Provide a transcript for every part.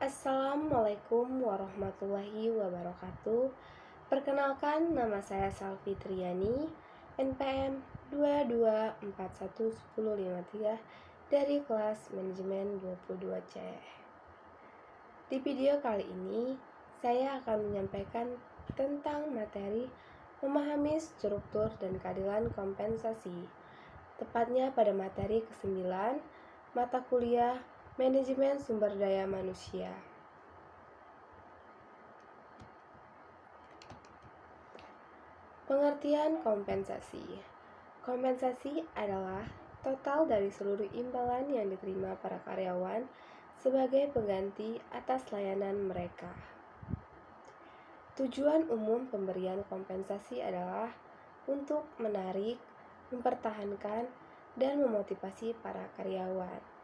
Assalamualaikum warahmatullahi wabarakatuh. Perkenalkan, nama saya Salvi Triani, NPM 22411053 dari kelas manajemen 22C. Di video kali ini, saya akan menyampaikan tentang materi memahami struktur dan keadilan kompensasi, tepatnya pada materi ke-9, mata kuliah Manajemen Sumber Daya Manusia. Pengertian kompensasi. Kompensasi adalah total dari seluruh imbalan yang diterima para karyawan sebagai pengganti atas layanan mereka. Tujuan umum pemberian kompensasi adalah untuk menarik, mempertahankan, dan memotivasi para karyawan.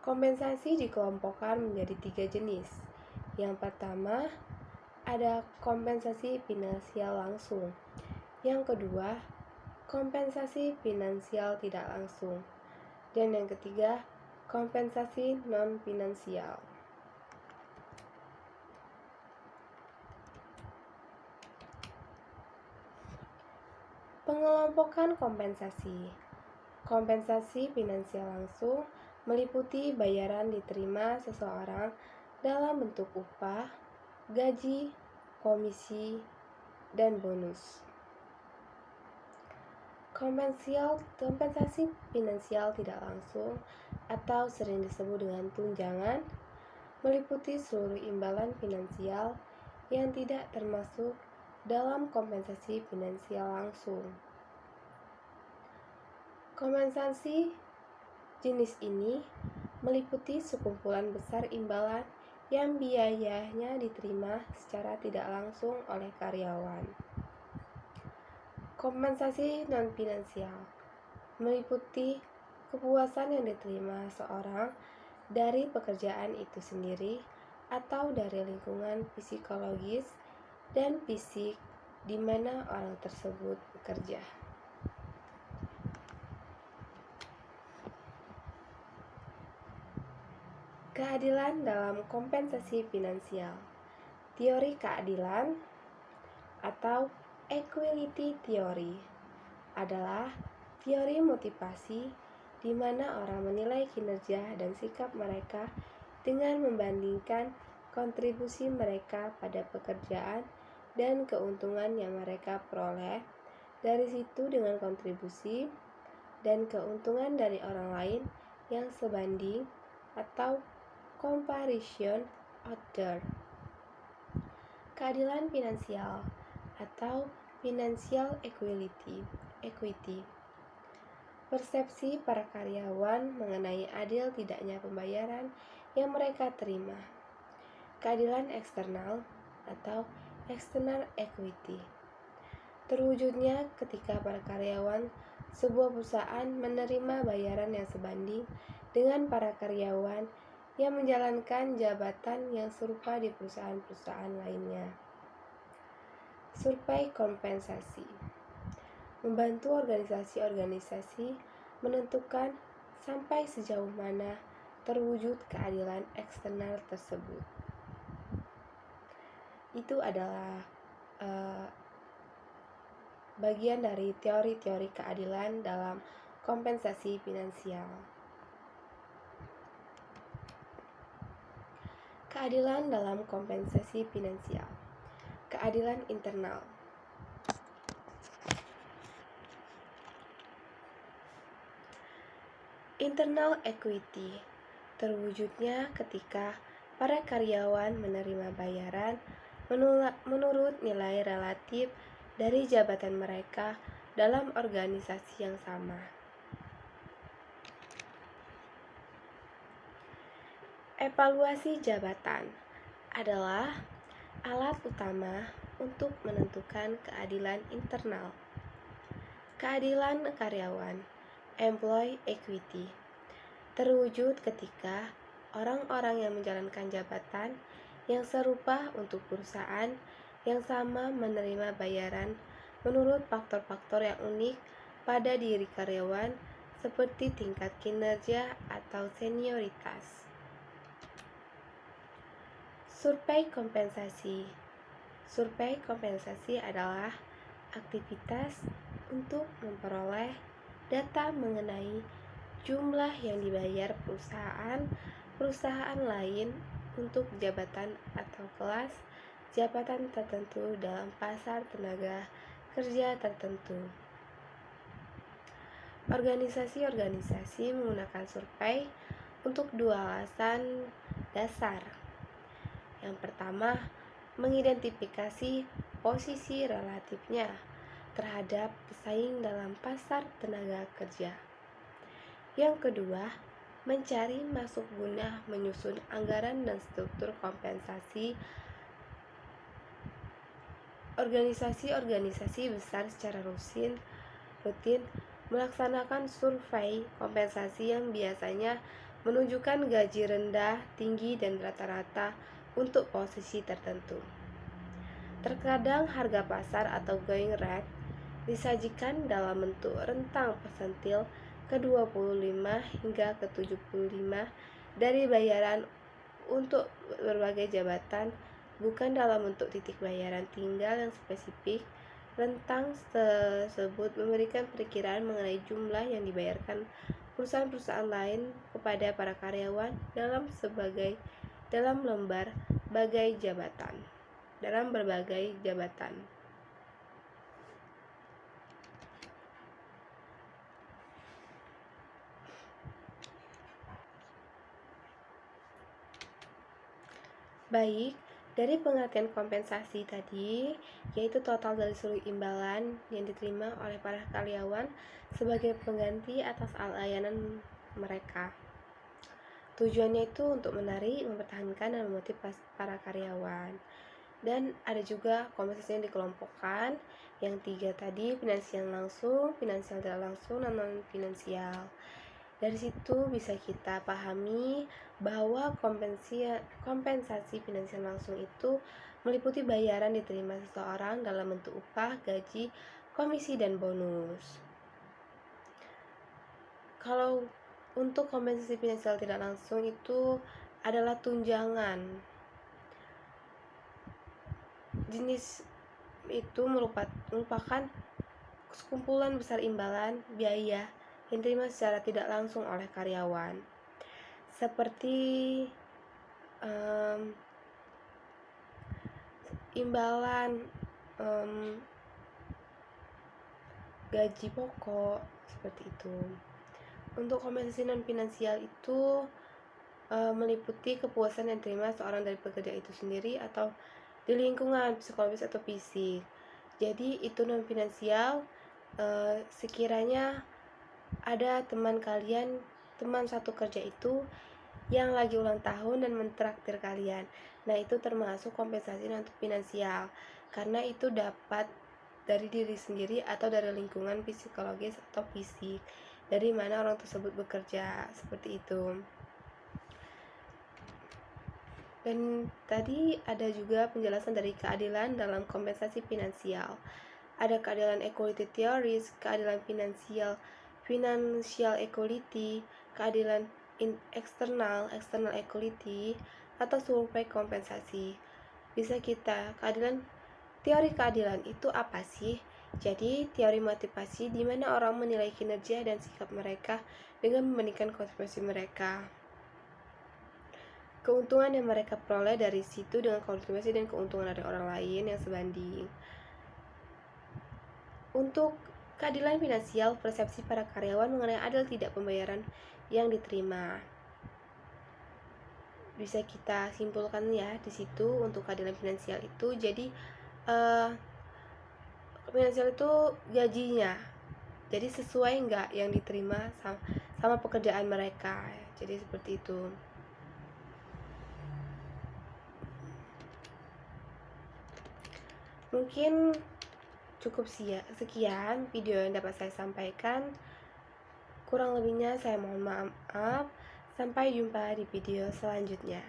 Kompensasi dikelompokkan menjadi 3 jenis. Yang pertama, ada kompensasi finansial langsung. Yang kedua, kompensasi finansial tidak langsung. Dan yang ketiga, kompensasi non-finansial. Pengelompokan kompensasi. Kompensasi finansial langsung meliputi bayaran diterima seseorang dalam bentuk upah, gaji, komisi, dan bonus. Kompensasi finansial tidak langsung atau sering disebut dengan tunjangan meliputi seluruh imbalan finansial yang tidak termasuk dalam kompensasi finansial langsung. Kompensasi jenis ini meliputi sekumpulan besar imbalan yang biayanya diterima secara tidak langsung oleh karyawan. Kompensasi non-finansial meliputi kepuasan yang diterima seorang dari pekerjaan itu sendiri atau dari lingkungan psikologis dan fisik di mana orang tersebut bekerja. Keadilan dalam kompensasi finansial. Teori keadilan atau equality theory adalah teori motivasi di mana orang menilai kinerja dan sikap mereka dengan membandingkan kontribusi mereka pada pekerjaan dan keuntungan yang mereka peroleh dari situ dengan kontribusi dan keuntungan dari orang lain yang sebanding atau comparison order. Keadilan finansial atau financial equity. Persepsi para karyawan mengenai adil tidaknya pembayaran yang mereka terima. Keadilan eksternal atau external equity. Terwujudnya ketika para karyawan sebuah perusahaan menerima bayaran yang sebanding dengan para karyawan yang menjalankan jabatan yang serupa di perusahaan-perusahaan lainnya. Survei kompensasi membantu organisasi-organisasi menentukan sampai sejauh mana terwujud keadilan eksternal tersebut. Itu adalah bagian dari teori-teori keadilan dalam kompensasi finansial. Keadilan dalam kompensasi finansial. Keadilan internal. Internal equity terwujudnya ketika para karyawan menerima bayaran menurut nilai relatif dari jabatan mereka dalam organisasi yang sama. Evaluasi jabatan adalah alat utama untuk menentukan keadilan internal. Keadilan karyawan, employee equity, terwujud ketika orang-orang yang menjalankan jabatan yang serupa untuk perusahaan yang sama menerima bayaran menurut faktor-faktor yang unik pada diri karyawan seperti tingkat kinerja atau senioritas. Survei kompensasi. Survei kompensasi adalah aktivitas untuk memperoleh data mengenai jumlah yang dibayar perusahaan lain untuk jabatan atau kelas jabatan tertentu dalam pasar tenaga kerja tertentu. Organisasi-organisasi menggunakan survei untuk dua alasan dasar. Yang pertama, mengidentifikasi posisi relatifnya terhadap pesaing dalam pasar tenaga kerja. Yang kedua, mencari masuk guna menyusun anggaran dan struktur kompensasi. Organisasi-organisasi besar secara rutin melaksanakan survei kompensasi yang biasanya menunjukkan gaji rendah, tinggi, dan rata-rata untuk posisi tertentu. Terkadang harga pasar atau going rate disajikan dalam bentuk rentang persentil ke-25 hingga ke-75 dari bayaran untuk berbagai jabatan, bukan dalam bentuk titik bayaran tunggal yang spesifik. Rentang tersebut memberikan perkiraan mengenai jumlah yang dibayarkan perusahaan-perusahaan lain kepada para karyawan dalam berbagai jabatan. Baik, dari pengertian kompensasi tadi, yaitu total dari seluruh imbalan yang diterima oleh para karyawan sebagai pengganti atas layanan mereka. Tujuannya itu untuk menarik, mempertahankan, dan memotivasi para karyawan. Dan ada juga kompensasi yang dikelompokkan, yang 3 tadi, finansial langsung, finansial tidak langsung, dan non-finansial. Dari situ bisa kita pahami bahwa kompensasi finansial langsung itu meliputi bayaran diterima seseorang dalam bentuk upah, gaji, komisi, dan bonus. Kalau untuk kompensasi finansial tidak langsung itu adalah tunjangan. Jenis itu merupakan sekumpulan besar imbalan biaya yang diterima secara tidak langsung oleh karyawan, seperti imbalan gaji pokok, seperti itu. Untuk kompensasi non finansial itu meliputi kepuasan yang diterima seorang dari pekerja itu sendiri atau di lingkungan psikologis atau fisik. Jadi itu non finansial, sekiranya ada teman satu kerja itu yang lagi ulang tahun dan mentraktir kalian. Nah, itu termasuk kompensasi non finansial, karena itu dapat dari diri sendiri atau dari lingkungan psikologis atau fisik dari mana orang tersebut bekerja, seperti itu. Dan tadi ada juga penjelasan dari keadilan dalam kompensasi finansial. Ada keadilan equality theories, keadilan financial equality, keadilan external equality, atau survei kompensasi. Teori keadilan itu apa sih? Jadi, teori motivasi di mana orang menilai kinerja dan sikap mereka dengan membandingkan kontribusi mereka. Keuntungan yang mereka peroleh dari situ dengan kontribusi dan keuntungan dari orang lain yang sebanding. Untuk keadilan finansial, persepsi para karyawan mengenai adil tidak pembayaran yang diterima. Bisa kita simpulkan ya di situ untuk keadilan finansial itu. Jadi finansial itu gajinya, jadi sesuai nggak yang diterima sama pekerjaan mereka. Jadi seperti itu. Mungkin cukup sekian video yang dapat saya sampaikan. Kurang lebihnya saya mohon maaf. Sampai jumpa di video selanjutnya.